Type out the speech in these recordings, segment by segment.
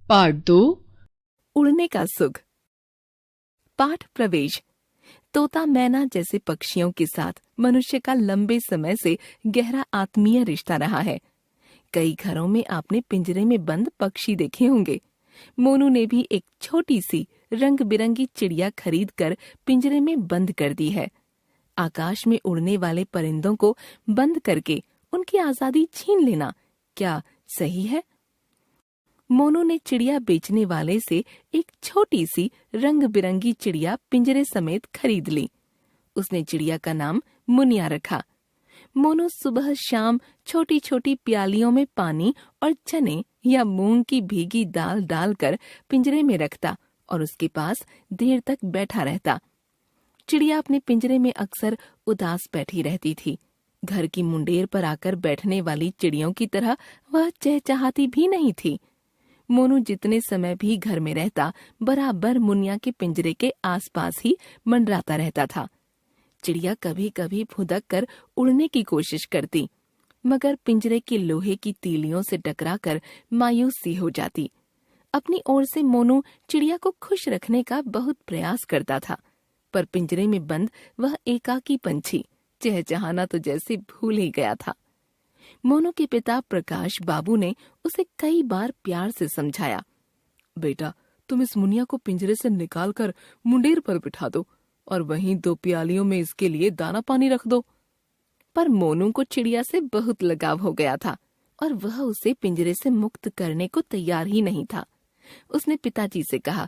Part 2 उड़ने का सुख। पाठ प्रवेश। तोता मैना जैसे पक्षियों के साथ मनुष्य का लंबे समय से गहरा आत्मीय रिश्ता रहा है। कई घरों में आपने पिंजरे में बंद पक्षी देखे होंगे। मोनू ने भी एक छोटी सी रंग बिरंगी चिड़िया खरीदकर पिंजरे में बंद कर दी है। आकाश में उड़ने वाले परिंदों को बंद करके उनकी आजादी छीन लेना क्या सही है? मोनू ने चिड़िया बेचने वाले से एक छोटी सी रंग बिरंगी चिड़िया पिंजरे समेत खरीद ली। उसने चिड़िया का नाम मुनिया रखा। मोनू सुबह शाम छोटी छोटी प्यालियों में पानी और चने या मूंग की भीगी दाल डालकर पिंजरे में रखता और उसके पास देर तक बैठा रहता। चिड़िया अपने पिंजरे में अक्सर उदास बैठी रहती थी। घर की मुंडेर पर आकर बैठने वाली चिड़ियों की तरह वह चहचहाती भी नहीं थी। मोनू जितने समय भी घर में रहता, बराबर मुनिया के पिंजरे के आसपास ही मंडराता रहता था। चिड़िया कभी कभी फुदक कर उड़ने की कोशिश करती, मगर पिंजरे की लोहे की तीलियों से टकराकर मायूस सी हो जाती। अपनी ओर से मोनू चिड़िया को खुश रखने का बहुत प्रयास करता था, पर पिंजरे में बंद वह एकाकी पंछी चहचहाना तो जैसे भूल ही गया था। मोनू के पिता प्रकाश बाबू ने उसे कई बार प्यार से समझाया, बेटा तुम इस मुनिया को पिंजरे से निकाल कर मुंडेर पर बिठा दो और वहीं 2 प्यालियों में इसके लिए दाना पानी रख दो। पर मोनू को चिड़िया से बहुत लगाव हो गया था और वह उसे पिंजरे से मुक्त करने को तैयार ही नहीं था। उसने पिताजी से कहा,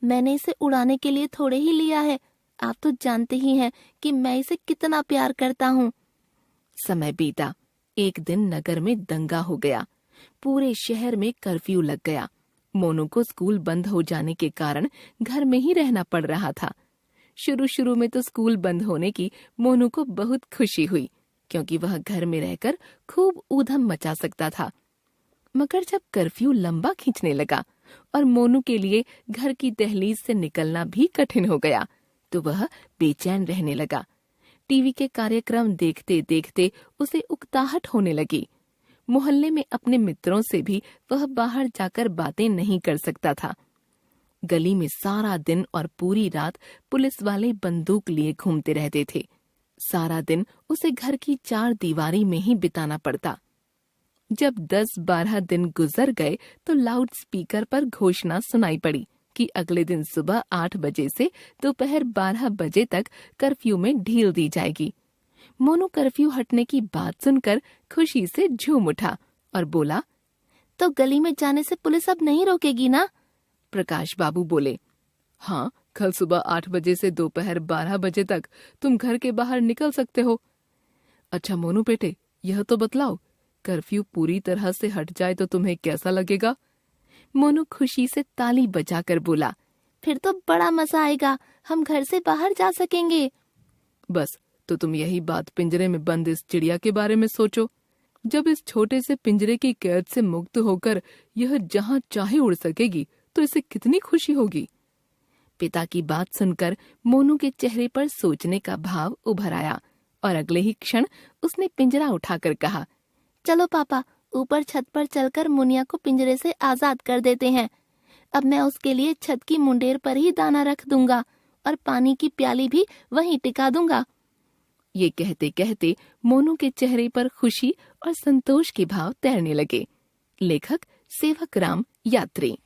मैंने इसे उड़ाने के लिए थोड़े ही लिया है, आप तो जानते ही हैं कि मैं इसे कितना प्यार करता हूँ। समय बीता। एक दिन नगर में दंगा हो गया। पूरे शहर में कर्फ्यू लग गया। मोनू को स्कूल बंद हो जाने के कारण घर में ही रहना पड़ रहा था। शुरू में तो स्कूल बंद होने की मोनू को बहुत खुशी हुई, क्योंकि वह घर में रहकर खूब ऊधम मचा सकता था। मगर जब कर्फ्यू लंबा खींचने लगा और मोनू के लिए घर की दहलीज से निकलना भी कठिन हो गया, तो वह बेचैन रहने लगा। टीवी के कार्यक्रम देखते देखते उसे उकताहट होने लगी। मोहल्ले में अपने मित्रों से भी वह बाहर जाकर बातें नहीं कर सकता था। गली में सारा दिन और पूरी रात पुलिस वाले बंदूक लिए घूमते रहते थे। सारा दिन उसे घर की 4 दीवारी में ही बिताना पड़ता। जब 10-12 दिन गुजर गए तो लाउड स्पीकर पर घोषणा सुनाई पड़ी कि अगले दिन सुबह 8 बजे से दोपहर 12 बजे तक कर्फ्यू में ढील दी जाएगी। मोनू कर्फ्यू हटने की बात सुनकर खुशी से झूम उठा और बोला, तो गली में जाने से पुलिस अब नहीं रोकेगी ना? प्रकाश बाबू बोले, हाँ, कल सुबह 8 बजे से दोपहर 12 बजे तक तुम घर के बाहर निकल सकते हो। अच्छा मोनू बेटे, यह तो बतलाओ, कर्फ्यू पूरी तरह से हट जाए तो तुम्हें कैसा लगेगा? मोनू खुशी से ताली बजाकर बोला, फिर तो बड़ा मजा आएगा, हम घर से बाहर जा सकेंगे। बस, तो तुम यही बात पिंजरे में बंद इस चिड़िया के बारे में सोचो। जब इस छोटे से पिंजरे की कैद से मुक्त होकर यह जहाँ चाहे उड़ सकेगी, तो इसे कितनी खुशी होगी। पिता की बात सुनकर मोनू के चेहरे पर सोचने का भाव उभर आया और अगले ही क्षण उसने पिंजरा उठाकर कहा, चलो पापा, ऊपर छत पर चलकर मुनिया को पिंजरे से आजाद कर देते हैं। अब मैं उसके लिए छत की मुंडेर पर ही दाना रख दूंगा और पानी की प्याली भी वहीं टिका दूंगा। ये कहते कहते मोनू के चेहरे पर खुशी और संतोष के भाव तैरने लगे। लेखक सेवक राम यात्री।